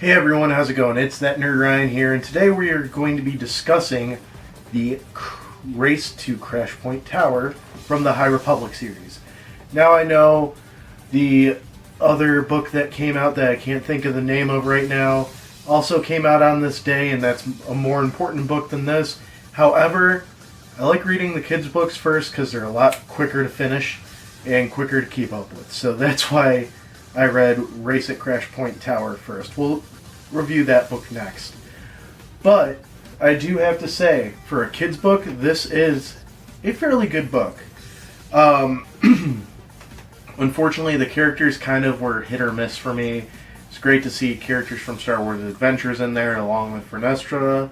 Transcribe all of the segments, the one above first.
Hey everyone, how's it going? It's that nerd Ryan here, and today we are going to be discussing the Race to Crashpoint Tower from the High Republic series. Now I know the other book that came out that I can't think of the name of right now also came out on this day, and that's a more important book than this. However, I like reading the kids' books first because they're a lot quicker to finish and quicker to keep up with. So that's why I read Race at Crashpoint Tower first. We'll review that book next. But I do have to say, for a kid's book, this is a fairly good book. Unfortunately, the characters kind of were hit or miss for me. It's great to see characters from Star Wars Adventures in there, along with Vernestra.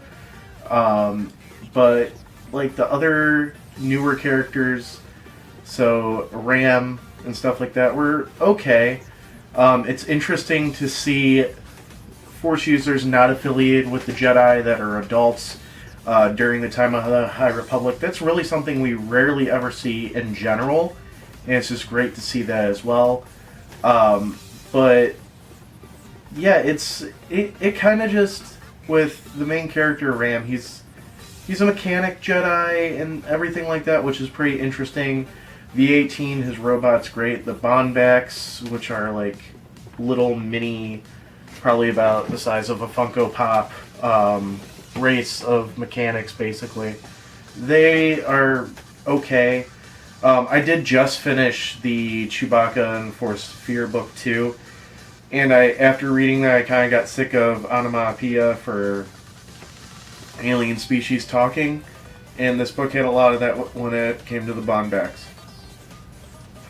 But, like, the other newer characters, so Ram and stuff like that, were okay. It's interesting to see Force users not affiliated with the Jedi that are adults during the time of the High Republic. That's really something we rarely ever see in general, and it's just great to see that as well. But yeah, it kind of just, with the main character Ram, he's a mechanic Jedi and everything like that, which is pretty interesting. V-18, his robot's great. The Bondbacks, which are like little mini, probably about the size of a Funko Pop, race of mechanics, basically. They are okay. I did just finish the Chewbacca and Force Fear book too, and after reading that, I kind of got sick of onomatopoeia for alien species talking, and this book had a lot of that when it came to the Bondbacks.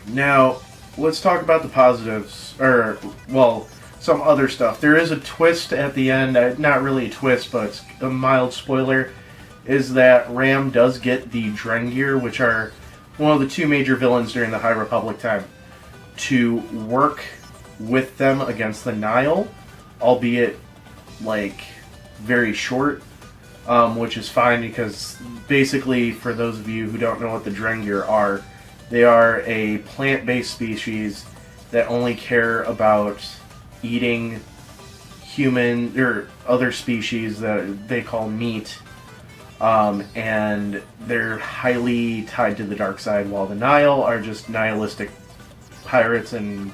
Now, let's talk about the positives, or, well, some other stuff. There is a twist at the end, not really a twist, but it's a mild spoiler, is that Ram does get the Drengir, which are one of the two major villains during the High Republic time, to work with them against the Nile, albeit, like, very short, which is fine because, basically, for those of you who don't know what the Drengir are, they are a plant-based species that only care about eating human or other species that they call meat, and they're highly tied to the dark side, while the Nile are just nihilistic pirates and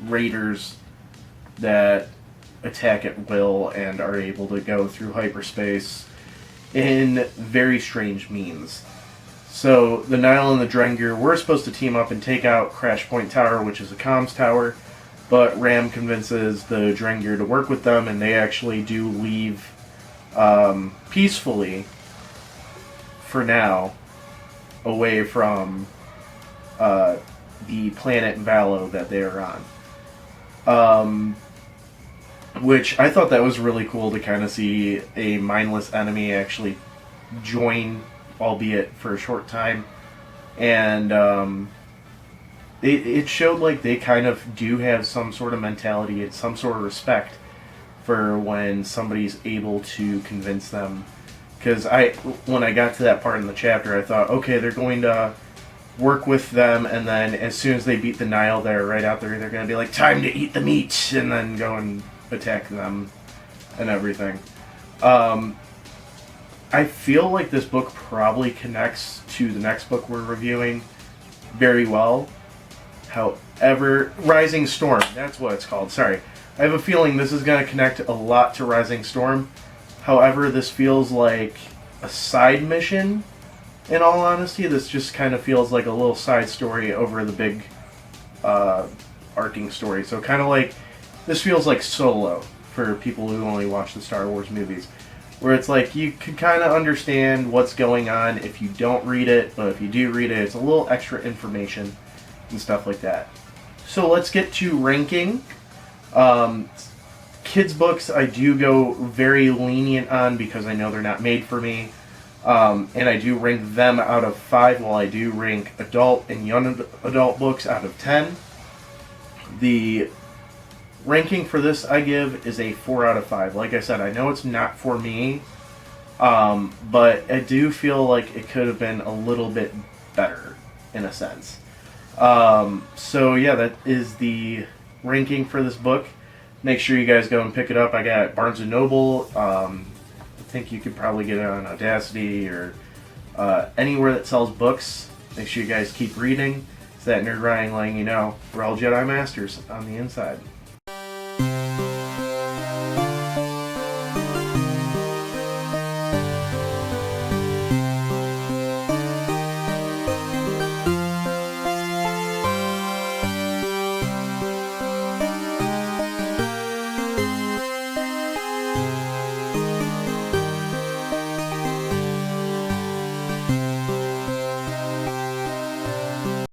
raiders that attack at will and are able to go through hyperspace in very strange means. So the Nile and the Drengir were supposed to team up and take out Crashpoint Tower, which is a comms tower, but Ram convinces the Drengir to work with them, and they actually do leave peacefully, for now, away from the planet Valo that they are on. Which I thought that was really cool to kind of see a mindless enemy actually join, albeit for a short time, and it showed like they kind of do have some sort of mentality and some sort of respect for when somebody's able to convince them. Because when I got to that part in the chapter, I thought, okay, they're going to work with them, and then as soon as they beat the Nile, they're right out there, they're going to be like, time to eat the meat, and then go and attack them and everything. I feel like this book probably connects to the next book we're reviewing very well. However, Rising Storm, that's what it's called, sorry. I have a feeling this is going to connect a lot to Rising Storm. However, this feels like a side mission, in all honesty. This just kind of feels like a little side story over the big arcing story. So kind of like, this feels like Solo for people who only watch the Star Wars movies, where it's like you can kind of understand what's going on if you don't read it, but if you do read it, it's a little extra information and stuff like that. So let's get to ranking. Kids' books I do go very lenient on because I know they're not made for me, and I do rank them out of 5, while I do rank adult and young adult books out of 10. The ranking for this I give is a 4 out of 5. Like I said, I know it's not for me, but I do feel like it could have been a little bit better in a sense. So yeah, that is the ranking for this book. make sure you guys go and pick it up. I got Barnes & Noble. I think you could probably get it on Audacity or anywhere that sells books. Make sure you guys keep reading. It's that Nerd Ryan letting you know we're all Jedi Masters on the inside.